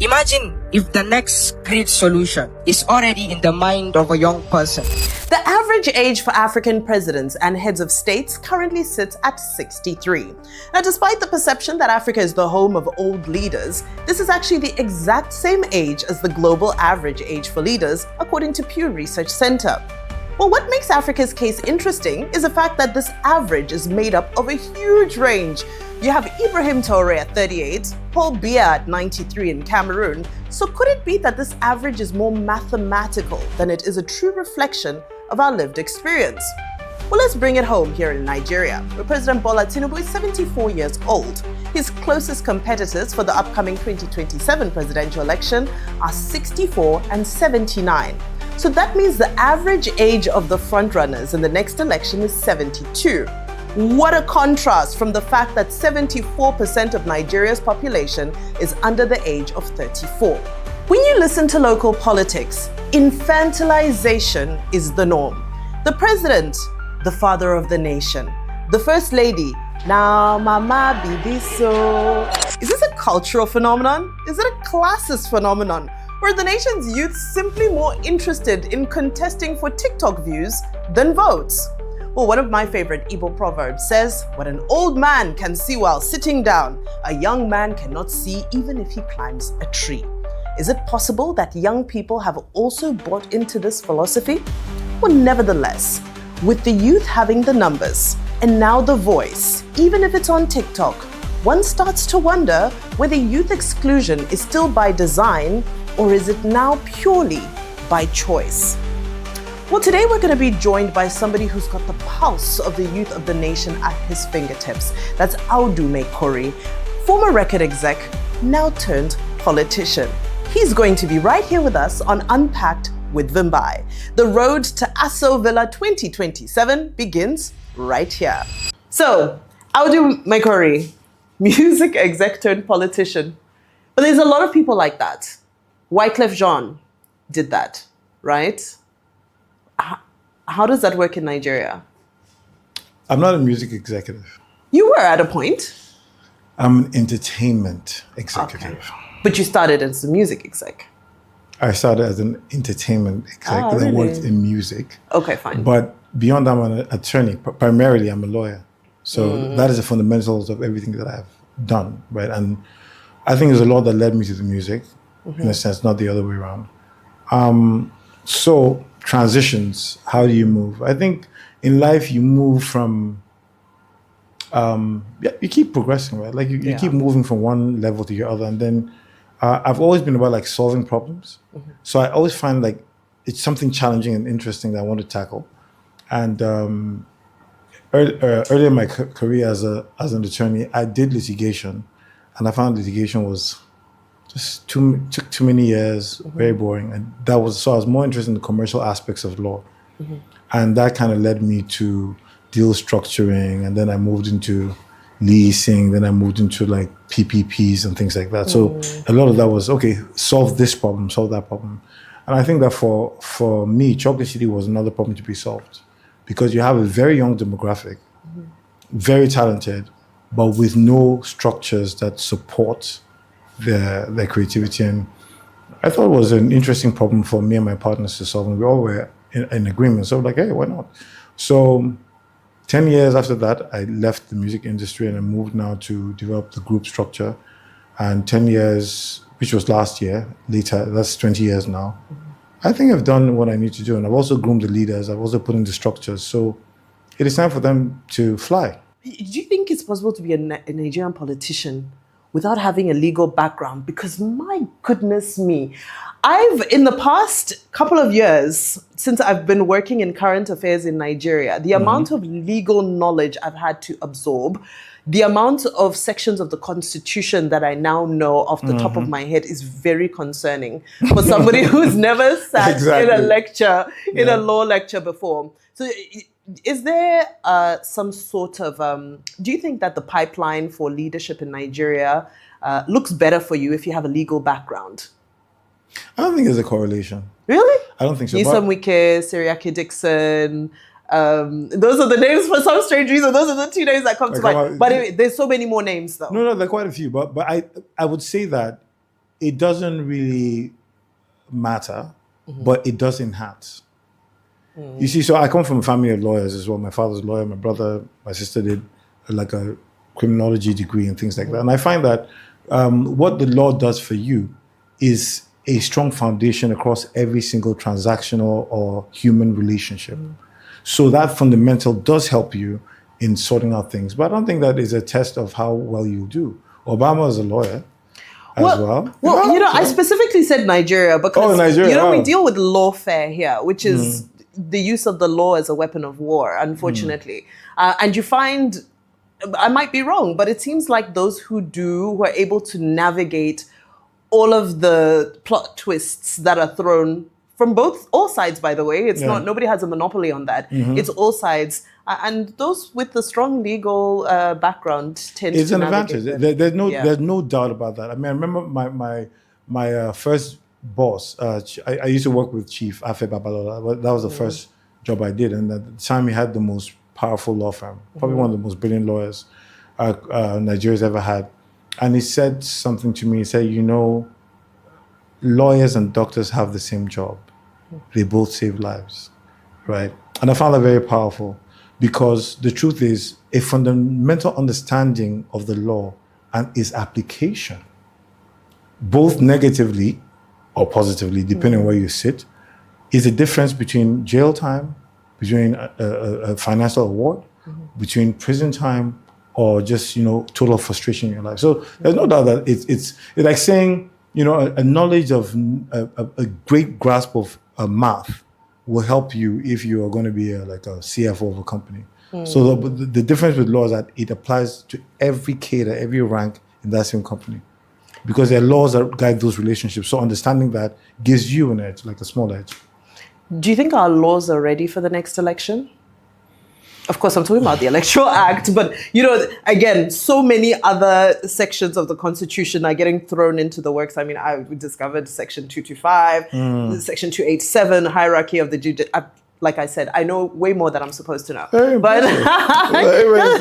Imagine if the next great solution is already in the mind of a young person. The average age for African presidents and heads of states currently sits at 63. Now, despite the perception that Africa is the home of old leaders, this is actually the exact same age as the global average age for leaders, according to Pew Research Center. Well, what makes Africa's case interesting is the fact that this average is made up of a huge range. You have Ibrahim Traoré at 38, Paul Biya at 93 in Cameroon. So could it be that this average is more mathematical than it is a true reflection of our lived experience? Well, let's bring it home here in Nigeria, where President Bola Tinubu is 74 years old. His closest competitors for the upcoming 2027 presidential election are 64 and 79. So that means the average age of the frontrunners in the next election is 72. What a contrast from the fact that 74% of Nigeria's population is under the age of 34. When you listen to local politics, infantilization is the norm. The president, the father of the nation. The first lady, now mama be this so. Is this a cultural phenomenon? Is it a classist phenomenon? Or are the nation's youth simply more interested in contesting for TikTok views than votes? Well, one of my favorite Igbo proverbs says, "What an old man can see while sitting down, a young man cannot see even if he climbs a tree." Is it possible that young people have also bought into this philosophy? Well, nevertheless, with the youth having the numbers and now the voice, even if it's on TikTok, one starts to wonder whether youth exclusion is still by design or is it now purely by choice? Well, today we're going to be joined by somebody who's got the pulse of the youth of the nation at his fingertips. That's Audu Maikori, former record exec, now turned politician. He's going to be right here with us on Unpacked with Vimbai. The road to Aso Villa 2027 begins right here. So, Audu Maikori, music exec turned politician. But there's a lot of people like that. Wyclef Jean did that, right? How does that work in Nigeria? I'm not a music executive. You were at a point. I'm an entertainment executive. Okay. But you started as a music exec. I started as an entertainment executive that worked in music. Okay, fine. But beyond that, I'm an attorney. Primarily, I'm a lawyer. So that is the fundamentals of everything that I've done, right? And I think there's a lot that led me to the music, in a sense, not the other way around. So transitions, how do you move? I think in life you move from, you keep progressing, right? Like you keep moving from one level to the other. And then I've always been about like solving problems. So I always find like it's something challenging and interesting that I want to tackle. And earlier in my career as an attorney, I did litigation. And I found litigation was just took too many years, very boring. And so I was more interested in the commercial aspects of law. And that kind of led me to deal structuring. And then I moved into leasing. Then I moved into like PPPs and things like that. So a lot of that was, okay, solve this problem, solve that problem. And I think that for me, Chocolate City was another problem to be solved. Because you have a very young demographic, very talented, but with no structures that support their creativity. And I thought it was an interesting problem for me and my partners to solve. And we all were in agreement. So like, hey, why not? So 10 years after that, I left the music industry and I moved now to develop the group structure. And 10 years, which was last year, later, that's 20 years now. I think I've done what I need to do. And I've also groomed the leaders. I've also put in the structures. So it is time for them to fly. Do you think it's possible to be a Nigerian politician without having a legal background? Because my goodness me, in the past couple of years, since I've been working in current affairs in Nigeria, the amount of legal knowledge I've had to absorb, the amount of sections of the Constitution that I now know off the top of my head is very concerning for somebody who's never sat in a lecture, in a law lecture before. So is there some sort of, do you think that the pipeline for leadership in Nigeria looks better for you if you have a legal background? I don't think there's a correlation. Really? I don't think so. Nyesom Wike, Seriake Dixon, those are the names for some strange reason. Those are the two names that come to mind. But anyway, there's so many more names though. No, there are quite a few. But I would say that it doesn't really matter, but it does enhance. You see, so I come from a family of lawyers as well. My father's a lawyer, my brother, my sister did like a criminology degree and things like that. And I find that what the law does for you is a strong foundation across every single transactional or human relationship. So that fundamental does help you in sorting out things. But I don't think that is a test of how well you do. Obama is a lawyer as well. Well, I specifically said Nigeria because, Nigeria, we deal with lawfare here, which is the use of the law as a weapon of war, unfortunately. And you find, I might be wrong, but it seems like those who are able to navigate all of the plot twists that are thrown from all sides, by the way. It's not, nobody has a monopoly on that. It's all sides. And those with the strong legal background tend to navigate. It's an advantage. There's no doubt about that. I mean, I remember my first boss. I used to work with Chief Afe Babalola. That was the first job I did. And at the time, he had the most powerful law firm, probably one of the most brilliant lawyers Nigeria's ever had. And he said something to me. He said, lawyers and doctors have the same job. They both save lives, right? And I found that very powerful because the truth is a fundamental understanding of the law and its application, both negatively or positively, depending on where you sit, is the difference between jail time, between a financial award, between prison time, or just, total frustration in your life. So there's no doubt that it's like saying, a knowledge of a great grasp of math will help you if you are going to be a CFO of a company. So the difference with law is that it applies to every cadre, every rank in that same company, because there are laws that guide those relationships. So understanding that gives you an edge, like a small edge. Do you think our laws are ready for the next election? Of course, I'm talking about the Electoral Act, but, again, so many other sections of the Constitution are getting thrown into the works. I mean, I discovered Section 225, Section 287, hierarchy of the like I said, I know way more than I'm supposed to know. But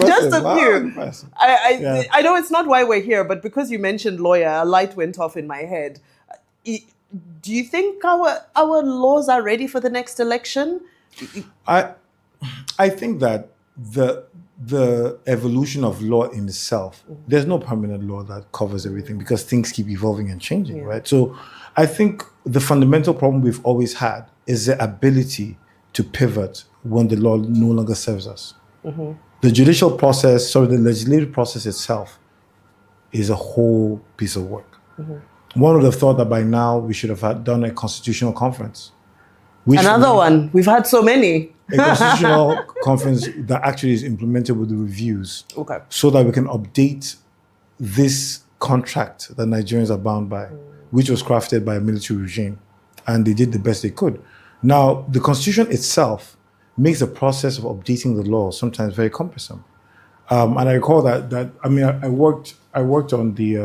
just a few. I know it's not why we're here, but because you mentioned lawyer, a light went off in my head. Do you think our laws are ready for the next election? I think that the evolution of law in itself, there's no permanent law that covers everything because things keep evolving and changing, right? So I think the fundamental problem we've always had is the ability to pivot when the law no longer serves us. The judicial process, the legislative process itself is a whole piece of work. One would have thought that by now we should have done a constitutional conference. Another one. We've had so many. A constitutional conference that actually is implemented with the reviews, so that we can update this contract that Nigerians are bound by, which was crafted by a military regime, and they did the best they could. Now, the Constitution itself makes the process of updating the law sometimes very cumbersome. And I recall that I worked on the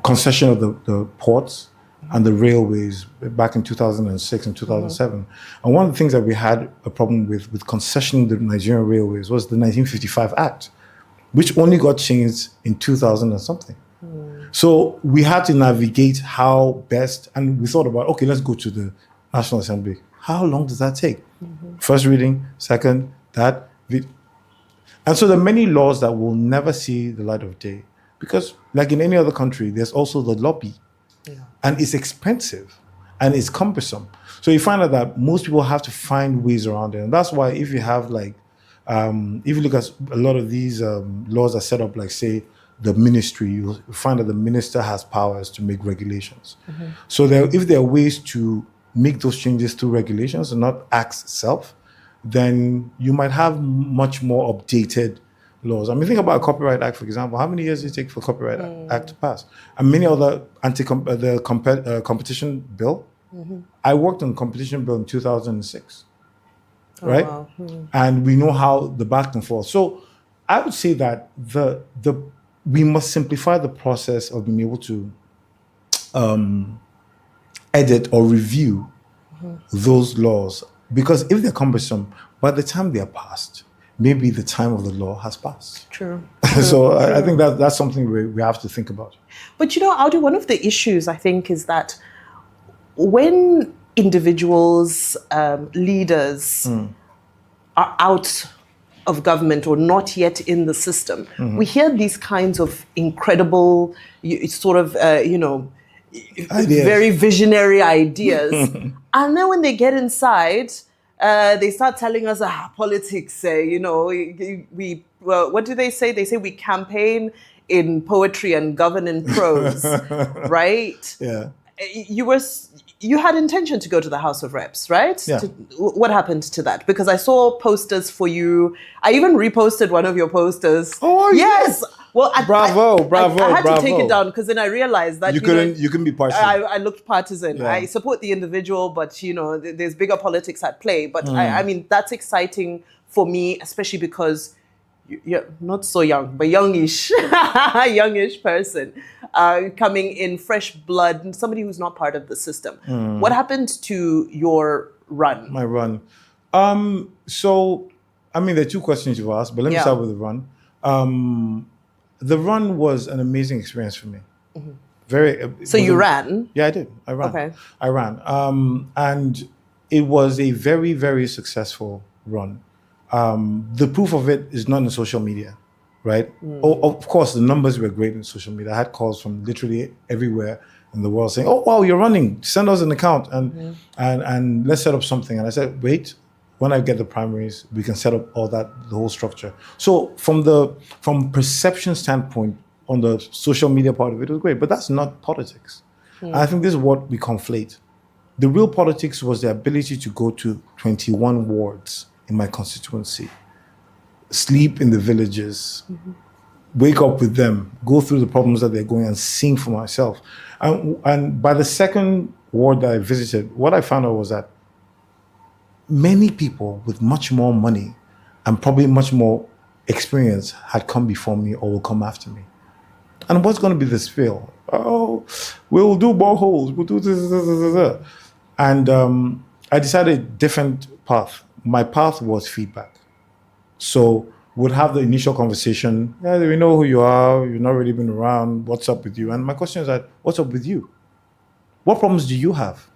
concession of the ports and the railways back in 2006 and 2007. And one of the things that we had a problem with concessioning the Nigerian railways was the 1955 Act, which only got changed in 2000 and something. So we had to navigate how best, and we thought about, okay, let's go to the National Assembly. How long does that take? First reading, second, that. And so there are many laws that will never see the light of day because, like in any other country, there's also the lobby. And it's expensive and it's cumbersome. So you find out that most people have to find ways around it. And that's why if you have if you look at a lot of these laws are set up like, say, the ministry, you'll find that the minister has powers to make regulations. So if there are ways to make those changes through regulations and not acts itself, then you might have much more updated laws. I mean, think about a Copyright Act, for example. How many years did it take for a Copyright Act to pass? And many other competition bill. I worked on competition bill in 2006, right? Wow. And we know how the back and forth. So I would say that we must simplify the process of being able to edit or review those laws, because if they're cumbersome, by the time they are passed, maybe the time of the law has passed. True. So I think that's something we have to think about. But Audu, one of the issues I think is that when individuals, leaders are out of government or not yet in the system, we hear these kinds of incredible, Ideas. very visionary ideas. And then when they get inside, they start telling us, politics, what do they say? They say we campaign in poetry and govern in prose, right? Yeah. You had intention to go to the House of Reps, right? Yeah. What happened to that? Because I saw posters for you. I even reposted one of your posters. Oh, yes. Well, bravo. I had to take it down because then I realized that you couldn't be partisan. I looked partisan. Yeah. I support the individual, but there's bigger politics at play. But I mean, that's exciting for me, especially because you're not so young, but youngish, youngish person coming in, fresh blood, somebody who's not part of the system. What happened to your run? My run. So, I mean, there are two questions you've asked, but let me start with the run. The run was an amazing experience for me. So you ran? Yeah, I did. I ran. Okay. I ran. And it was a very, very successful run. The proof of it is not in social media, right? Of course, the numbers were great in social media. I had calls from literally everywhere in the world saying, "Oh, wow, you're running. Send us an account and let's set up something." And I said, "Wait, when I get the primaries, we can set up all that, the whole structure." So from perception standpoint, on the social media part of it was great, but that's not politics. And I think this is what we conflate. The real politics was the ability to go to 21 wards in my constituency, sleep in the villages, wake up with them, go through the problems that they're going and sing for myself. And by the second ward that I visited, what I found out was that many people with much more money and probably much more experience had come before me or will come after me. And what's going to be the spiel? Oh, we'll do boreholes, we'll do this. And I decided a different path. My path was feedback. So we'd have the initial conversation. Yeah, we know who you are. You've not really been around. What's up with you? And my question is that, what's up with you? What problems do you have?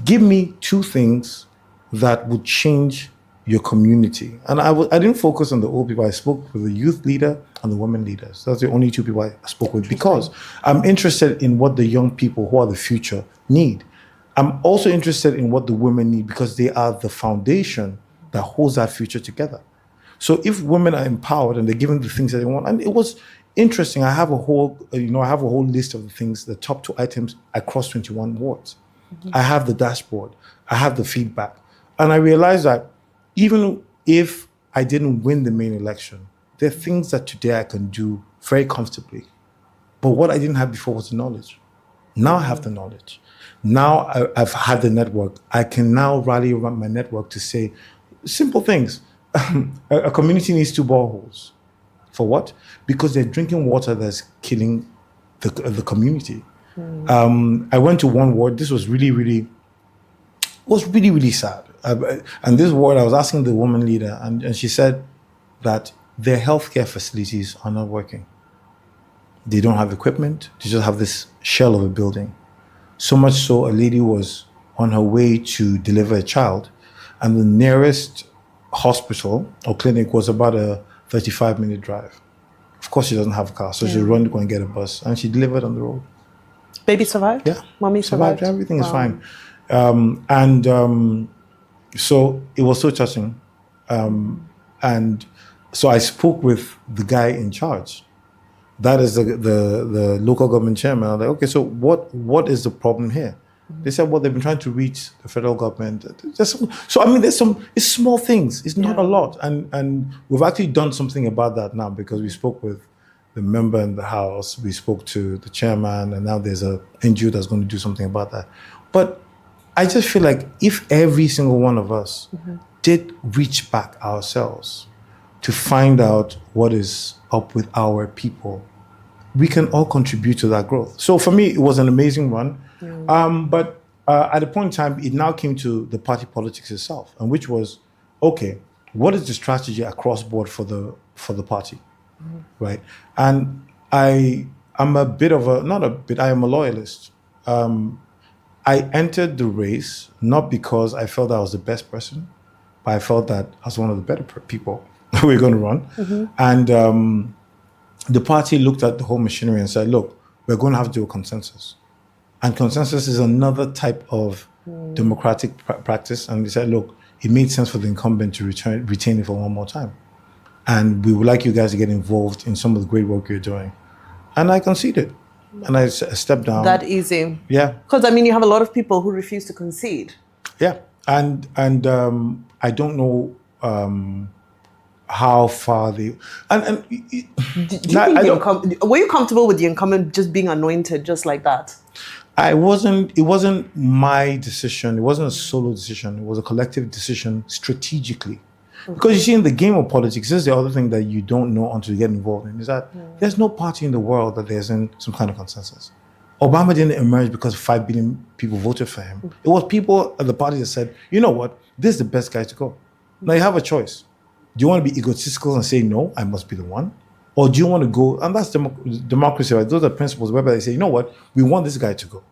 Give me two things that would change your community. And I didn't focus on the old people. I spoke with the youth leader and the women leaders. That's the only two people I spoke with because I'm interested in what the young people who are the future need. I'm also interested in what the women need because they are the foundation that holds that future together. So if women are empowered and they're given the things that they want, and it was interesting. I have a whole list of the things, the top 2 items across 21 wards. I have the dashboard. I have the feedback. And I realized that even if I didn't win the main election, there are things that today I can do very comfortably. But what I didn't have before was the knowledge. Now I have the knowledge. Now I've had the network. I can now rally around my network to say simple things. A community needs 2 boreholes. For what? Because they're drinking water that's killing the community. I went to one ward. This was really sad. And this ward, I was asking the woman leader, and she said that their healthcare facilities are not working. They don't have equipment. They just have this shell of a building. So much so, a lady was on her way to deliver a child, and the nearest hospital or clinic was about a 35-minute drive. Of course, she doesn't have a car, so she run to go and get a bus, and she delivered on the road. Baby survived? Yeah. Mommy survived? Everything is fine. So it was so touching. And so I spoke with the guy in charge. That is the local government chairman. I was like, okay, so what is the problem here? They said, well, they've been trying to reach the federal government. It's small things. It's not a lot. And we've actually done something about that now because we spoke with the member in the House, we spoke to the chairman, and now there's a NGO that's going to do something about that. But I just feel like if every single one of us did reach back ourselves to find out what is up with our people, we can all contribute to that growth. So for me, it was an amazing run. But at a point in time, it now came to the party politics itself, and which was, okay, what is the strategy across board for the party, right? And I'm a bit of a not a bit. I am a loyalist. I entered the race not because I felt I was the best person, but I felt that I was one of the better people who were going to run. And the party looked at the whole machinery and said, "Look, we're going to have to do a consensus." And consensus is another type of democratic practice. And they said, "Look, it made sense for the incumbent to retain it for one more time. And we would like you guys to get involved in some of the great work you're doing." And I conceded. And I stepped down. That easy. Yeah. Because, I mean, you have a lot of people who refuse to concede. Yeah. And I don't know how far they... And Do you think were you comfortable with the incumbent just being anointed just like that? it wasn't my decision. It wasn't a solo decision. It was a collective decision strategically. Because you see, in the game of politics, this is the other thing that you don't know until you get involved in, is that there's no party in the world that there isn't some kind of consensus. Obama didn't emerge because 5 billion people voted for him. It was people at the party that said, "You know what, this is the best guy to go." Now you have a choice. Do you want to be egotistical and say, "No, I must be the one"? Or do you want to go, and that's democracy, right? Those are principles whereby they say, "You know what, we want this guy to go."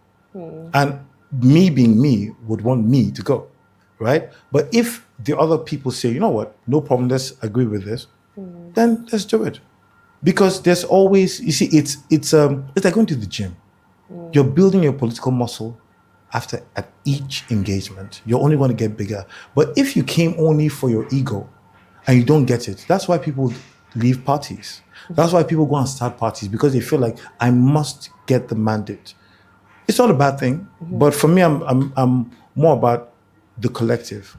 And me being me would want me to go, right? But if the other people say, "You know what, no problem, let's agree with this," then let's do it. Because there's always, you see, it's like going to the gym. You're building your political muscle at each engagement. You're only going to get bigger. But if you came only for your ego and you don't get it, that's why people leave parties. That's why people go and start parties, because they feel like, I must get the mandate. It's not a bad thing, but for me, I'm more about the collective.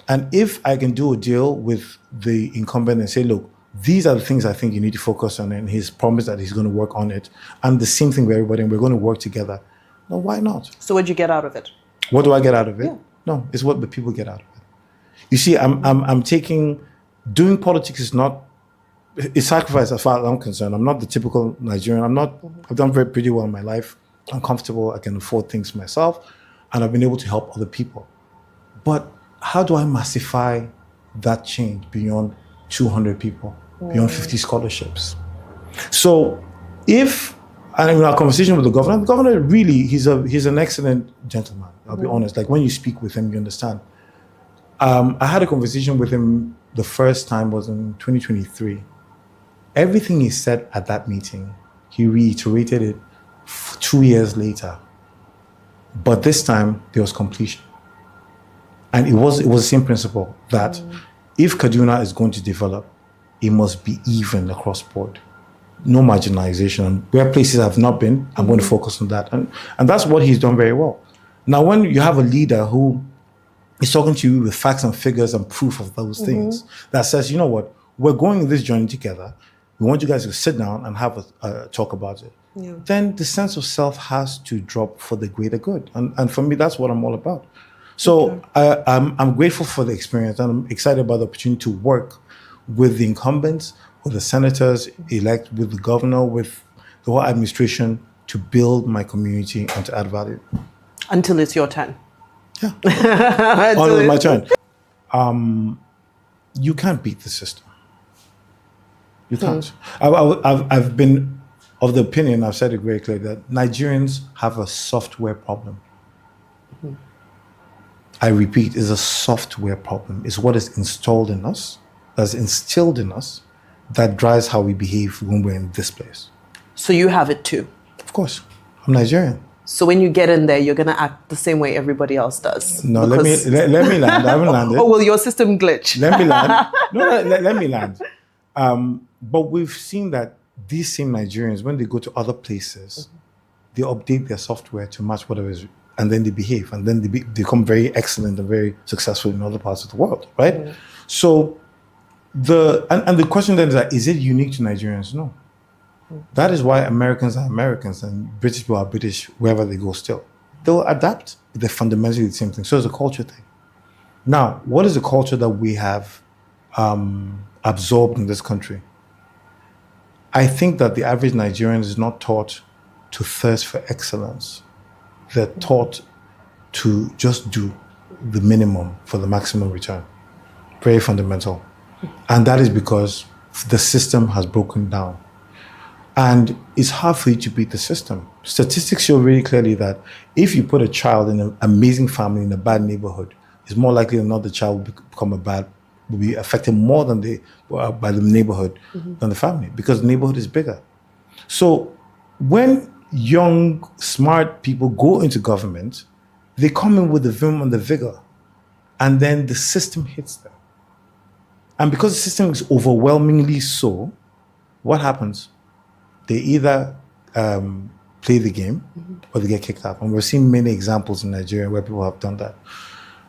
And if I can do a deal with the incumbent and say, "Look, these are the things I think you need to focus on," and he's promised that he's going to work on it, and the same thing with everybody, and we're going to work together, no, why not? So what'd you get out of it? What do I get out of it? Yeah. No, it's what the people get out of it. You see, doing politics is not, it's sacrifice as far as I'm concerned. I'm not the typical Nigerian. I've done pretty well in my life. I'm comfortable. I can afford things myself, and I've been able to help other people. But how do I massify that change beyond 200 people, beyond 50 scholarships? So and in our conversation with the governor really, he's an excellent gentleman. I'll be honest. Like, when you speak with him, you understand. I had a conversation with him, the first time was in 2023. Everything he said at that meeting, he reiterated it 2 years later. But this time, there was completion. And it was the same principle that if Kaduna is going to develop, it must be even across board. No marginalization. Where places have not been, I'm going to focus on that. And that's what he's done very well. Now, when you have a leader who is talking to you with facts and figures and proof of those things, that says, "You know what, we're going on this journey together. We want you guys to sit down and have a talk about it." Then the sense of self has to drop for the greater good. And for me, that's what I'm all about. So I'm grateful for the experience, and I'm excited about the opportunity to work with the incumbents, with the senators elect, with the governor, with the whole administration, to build my community and to add value. Until it's your turn. Yeah. Until it's my turn. You can't beat the system. You can't. I've been of the opinion, I've said it very clearly, that Nigerians have a software problem. I repeat, it's a software problem. It's what is installed in us, that's instilled in us, that drives how we behave when we're in this place. So you have it too? Of course. I'm Nigerian. So when you get in there, you're going to act the same way everybody else does? No, let me land. I haven't landed. Oh, will your system glitch? Let me land. No, let me land. But we've seen that these same Nigerians, when they go to other places, they update their software to match whatever is, and then they behave, and then they become very excellent and very successful in other parts of the world, right? So the question then is it unique to Nigerians? No. That is why Americans are Americans and British people are British wherever they go still. They'll adapt, but they're fundamentally the same thing. So it's a culture thing. Now, what is the culture that we have absorbed in this country? I think that the average Nigerian is not taught to thirst for excellence. They're taught to just do the minimum for the maximum return. very fundamental. And that is because the system has broken down. And it's hard for you to beat the system. Statistics show really clearly that if you put a child in an amazing family in a bad neighborhood, it's more likely than not the child will be affected more than by the neighborhood than the family, because the neighborhood is bigger. So when young, smart people go into government, they come in with the vim and the vigor, and then the system hits them. And because the system is overwhelmingly so, what happens? They either play the game or they get kicked out. And we've seen many examples in Nigeria where people have done that.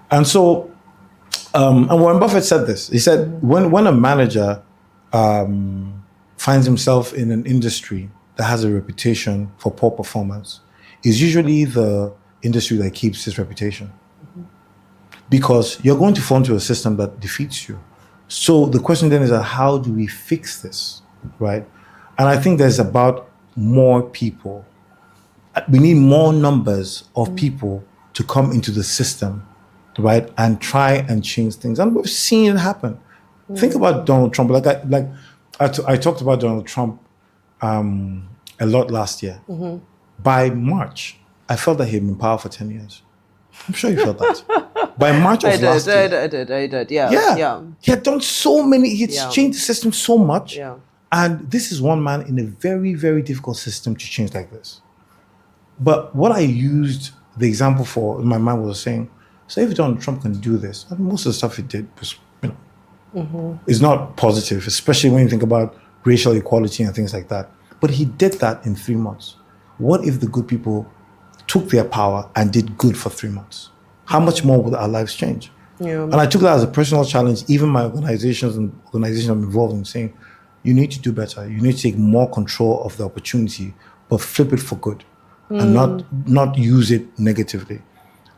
And so, and Warren Buffett said this. He said, when a manager finds himself in an industry that has a reputation for poor performance, it's usually the industry that keeps his reputation. Because you're going to fall into a system that defeats you. So the question then is, how do we fix this, right? And I think there's about more people. We need more numbers of people to come into the system, right, and try and change things. And we've seen it happen. Think about Donald Trump. I talked about Donald Trump a lot last year. By March, I felt that he'd been in power for 10 years. I'm sure you felt that. By March of last year. I did. Yeah. He had done so many, he had changed the system so much. Yeah. And this is one man in a very, very difficult system to change like this. But what I used the example for in my mind was saying, so if Donald Trump can do this, and most of the stuff he did was, is not positive, especially when you think about racial equality and things like that. But he did that in 3 months. What if the good people took their power and did good for 3 months? How much more would our lives change? Yeah. And I took that as a personal challenge, even my organizations I'm involved in, saying, you need to do better. You need to take more control of the opportunity, but flip it for good and not use it negatively.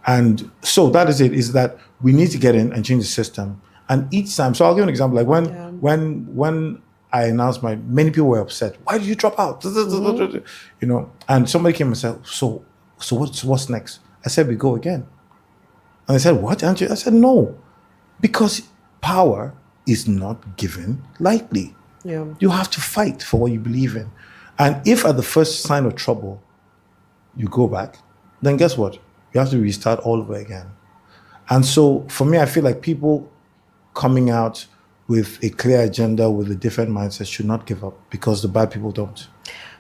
And so that is it, is that we need to get in and change the system. And each time, so I'll give an example, like when I announced many people were upset. Why did you drop out? And somebody came and said, so what's next? I said, we go again. And they said, what, aren't you? I said, no, because power is not given lightly. Yeah. You have to fight for what you believe in. And if at the first sign of trouble, you go back, then guess what? You have to restart all over again. And so for me, I feel like people coming out with a clear agenda, with a different mindset should not give up, because the bad people don't.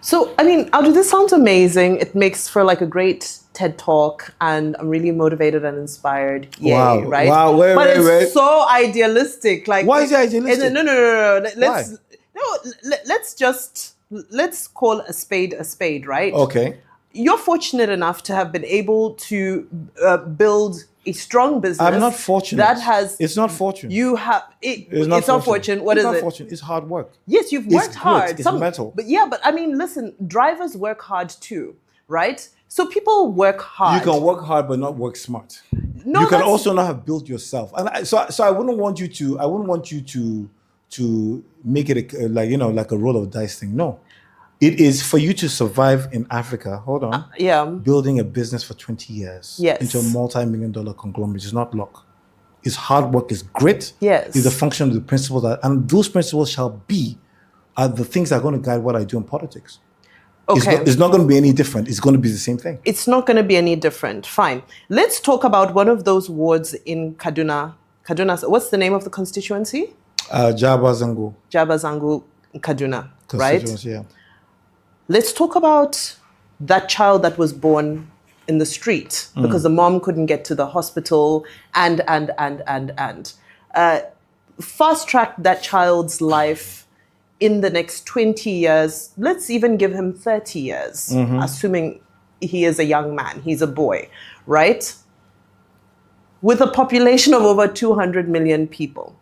So, I mean, Audu, this sounds amazing. It makes for like a great TED Talk, and I'm really motivated and inspired. Yay, wow. right? Wow, but it's so idealistic. Like, why is it idealistic? No. Let's call a spade, right? Okay. You're fortunate enough to have been able to build a strong business. I'm not fortunate. It's not fortune. You have it's not fortune. What is it? It's not fortune. It's hard work. Yes, you've worked hard. It's mental. But I mean, listen, drivers work hard too, right? So people work hard. You can work hard but not work smart. No, you can also not have built yourself. And so I wouldn't want you to make it like a roll of dice thing. No. It is for you to survive in Africa. Hold on. Building a business for 20 years into a multi-million-dollar conglomerate is not luck. It's hard work. It's grit. Yes. It's a function of the principles and those principles are the things that are going to guide what I do in politics. Okay. It's not going to be any different. It's going to be the same thing. It's not going to be any different. Fine. Let's talk about one of those wards in Kaduna. What's the name of the constituency? Jaba Zango. Jaba Zango, Kaduna, right? Yeah. Let's talk about that child that was born in the street because the mom couldn't get to the hospital and. Fast track that child's life in the next 20 years. Let's even give him 30 years, assuming he is a young man, he's a boy, right? With a population of over 200 million people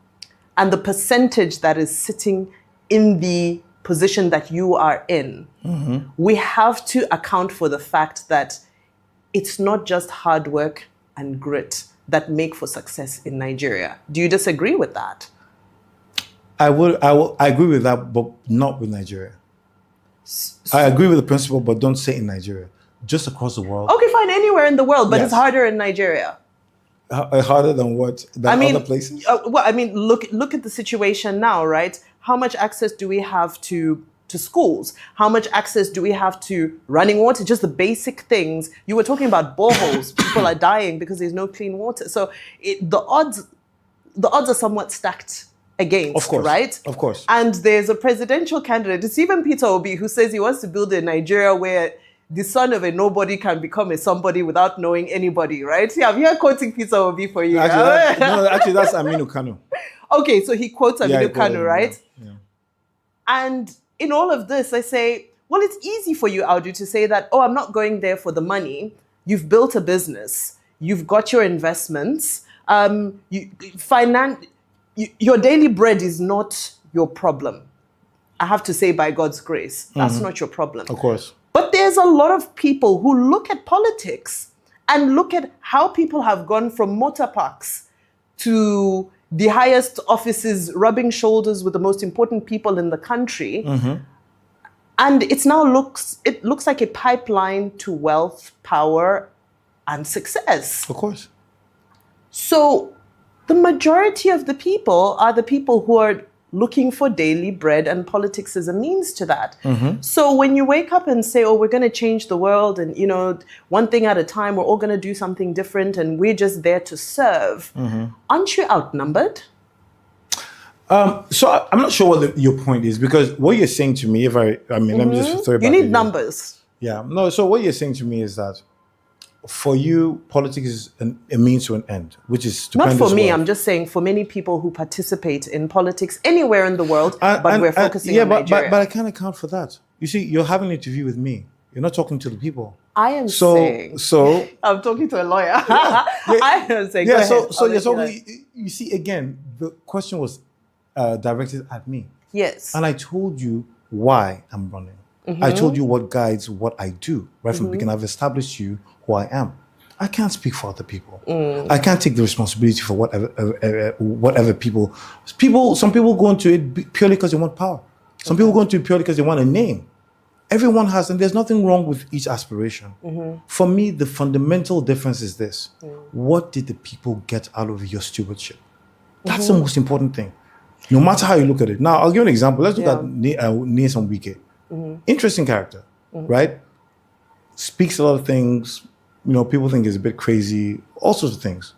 and the percentage that is sitting in the position that you are in, we have to account for the fact that it's not just hard work and grit that make for success in Nigeria. Do you disagree with that? I agree with that, but not with Nigeria. I agree with the principle, but don't say in Nigeria. Just across the world. Okay, fine, anywhere in the world, but it's harder in Nigeria. Harder than what? Than other places? Look at the situation now, right? How much access do we have to schools? How much access do we have to running water? Just the basic things. You were talking about boreholes. People are dying because there's no clean water. So the odds are somewhat stacked against, Of course, right? of course. And there's a presidential candidate, it's even Peter Obi, who says he wants to build a Nigeria where the son of a nobody can become a somebody without knowing anybody, right? Yeah, I'm here quoting Peter Obi for you. Actually, that's Aminu Kano. Okay, so he quotes Aminu Kano, right? Yeah. And in all of this, I say, well, it's easy for you, Audu, to say that, oh, I'm not going there for the money. You've built a business. You've got your investments. Your daily bread is not your problem. I have to say, by God's grace, that's not your problem. Of course. But there's a lot of people who look at politics and look at how people have gone from motor parks to the highest offices, rubbing shoulders with the most important people in the country. And it looks like a pipeline to wealth, power, and success. Of course. So the majority of the people are the people who are looking for daily bread, and politics is a means to that. So when you wake up and say, oh, we're going to change the world, and, one thing at a time, we're all going to do something different, and we're just there to serve, aren't you outnumbered? So I'm not sure what your point is, because what you're saying to me, let me just throw it back. You need numbers. Yeah. No, so what you're saying to me is that for you, politics is a means to an end, which is stupendous. Not for me, work. I'm just saying for many people who participate in politics anywhere in the world, but we're focusing on Nigeria. But I can't account for that. You see, you're having an interview with me. You're not talking to the people. I am saying. So I'm talking to a lawyer. I am saying. Yeah. Go ahead. So you see, again, the question was directed at me. Yes. And I told you why I'm running. I told you what guides what I do. Right from the beginning, I've established you who I am. I can't speak for other people. I can't take the responsibility for whatever people. Some people go into it purely because they want power. Some people go into it purely because they want a name. Everyone has, and there's nothing wrong with each aspiration. For me, the fundamental difference is this. What did the people get out of your stewardship? That's the most important thing. No matter how you look at it. Now, I'll give you an example. Let's look at Nyesom Wike. Interesting character, right? Speaks a lot of things. People think he's a bit crazy, all sorts of things.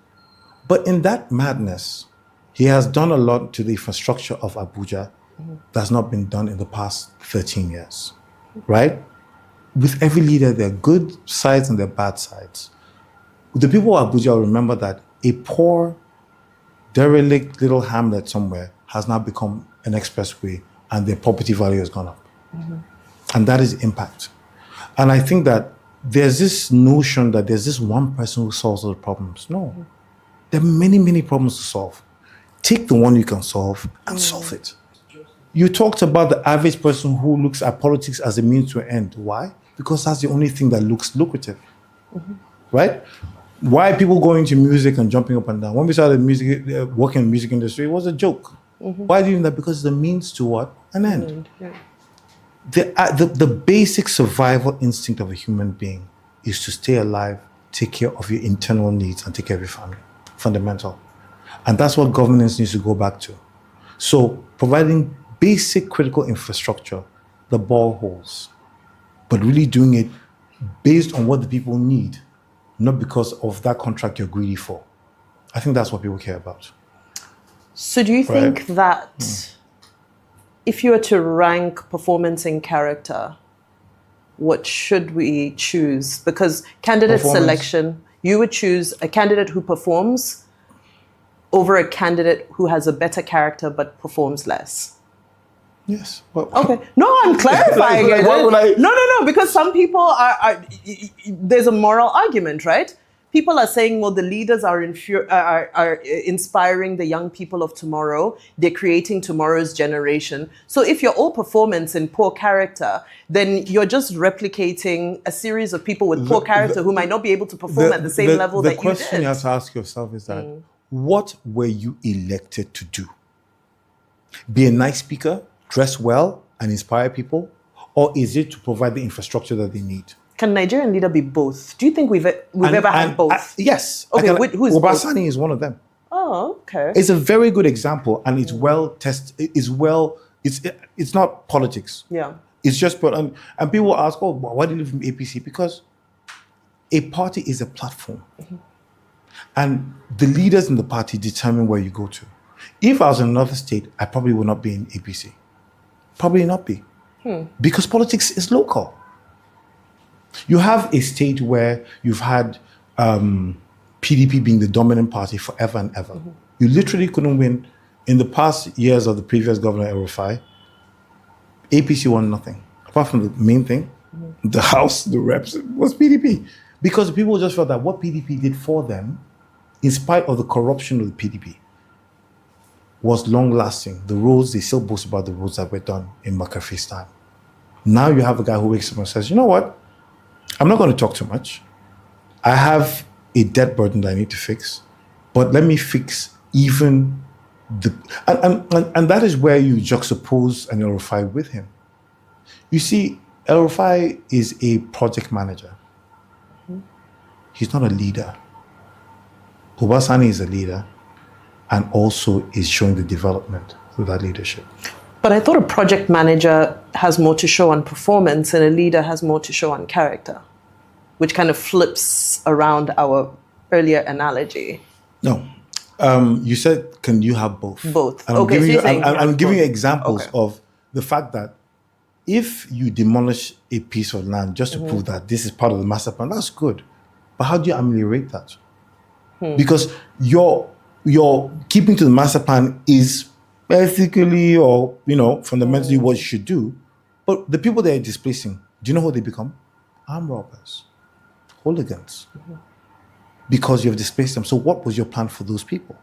But in that madness, he has done a lot to the infrastructure of Abuja that's not been done in the past 13 years, right? With every leader, there are good sides and there are bad sides. The people of Abuja will remember that a poor, derelict little hamlet somewhere has now become an expressway and their property value has gone up. And that is impact. And I think that there's this notion that there's this one person who solves all the problems. No. There are many, many problems to solve. Take the one you can solve and solve it. You talked about the average person who looks at politics as a means to an end. Why? Because that's the only thing that looks lucrative. Right? Why are people going to music and jumping up and down? When we started working in the music industry, it was a joke. Why doing that? Because it's a means to what? An end. The basic survival instinct of a human being is to stay alive, take care of your internal needs, and take care of your family. Fundamental. And that's what governance needs to go back to. So providing basic critical infrastructure, the ball holes, but really doing it based on what the people need, not because of that contract you're greedy for. I think that's what people care about. So do you think that if you were to rank performance and character, what should we choose? Because candidate selection, you would choose a candidate who performs over a candidate who has a better character but performs less. Yes. Well, okay. No, I'm clarifying it. Why would I? No, because some people are there's a moral argument, right? People are saying, well, the leaders are inspiring the young people of tomorrow. They're creating tomorrow's generation. So if you're all performance and poor character, then you're just replicating a series of people with poor character who might not be able to perform at the same level that you did. The question you have to ask yourself is that, what were you elected to do? Be a nice speaker, dress well, and inspire people? Or is it to provide the infrastructure that they need? Can Nigerian leader be both? Do you think we've ever had both? Yes. Okay, who is both? Obasani is one of them. Oh, okay. It's a very good example, and it's well tested. It's not politics. Yeah. It's just and people ask, oh, why do you live from APC? Because a party is a platform, and the leaders in the party determine where you go to. If I was in another state, I probably would not be in APC. Probably not be, because politics is local. You have a state where you've had PDP being the dominant party forever and ever. You literally couldn't win. In the past years of the previous governor, El-Rufai, APC won nothing. Apart from the main thing, the House, the reps, was PDP. Because people just felt that what PDP did for them, in spite of the corruption of the PDP, was long-lasting. The roads, they still boast about the roads that were done in McAfee's time. Now you have a guy who wakes up and says, you know what? I'm not going to talk too much. I have a debt burden that I need to fix, but let me fix even the... And that is where you juxtapose an El-Rufai with him. You see, El-Rufai is a project manager. He's not a leader. Obasani is a leader and also is showing the development through that leadership. But I thought a project manager has more to show on performance and a leader has more to show on character, which kind of flips around our earlier analogy. No. You said, can you have both? Both. And I'm giving you examples of the fact that if you demolish a piece of land just to prove that this is part of the master plan, that's good. But how do you ameliorate that? Because your keeping to the master plan is basically, or fundamentally what you should do. But the people they are displacing, do you know who they become? Armed robbers, hooligans, because you have displaced them. So what was your plan for those people?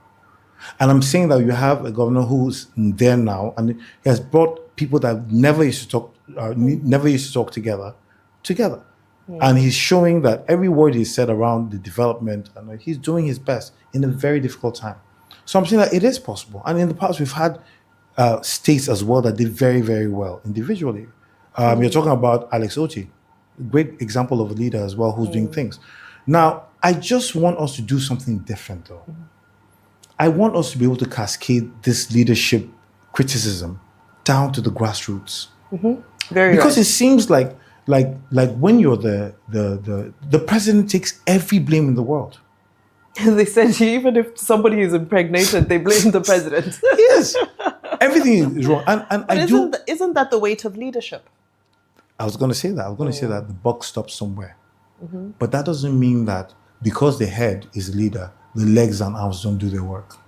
And I'm saying that you have a governor who's there now, and he has brought people that never used to talk together. And he's showing that every word he said around the development, and he's doing his best in a very difficult time. So I'm saying that it is possible. And in the past, we've had states as well that did very, very well individually. You're talking about Alex Oti, a great example of a leader as well who's doing things. Now, I just want us to do something different, though. I want us to be able to cascade this leadership criticism down to the grassroots. Because it seems like when you're the president takes every blame in the world. They said even if somebody is impregnated, they blame the president. Yes, everything is wrong. And isn't that the weight of leadership? I was going to say that. I was going to say that the buck stops somewhere. But that doesn't mean that because the head is the leader, the legs and arms don't do their work.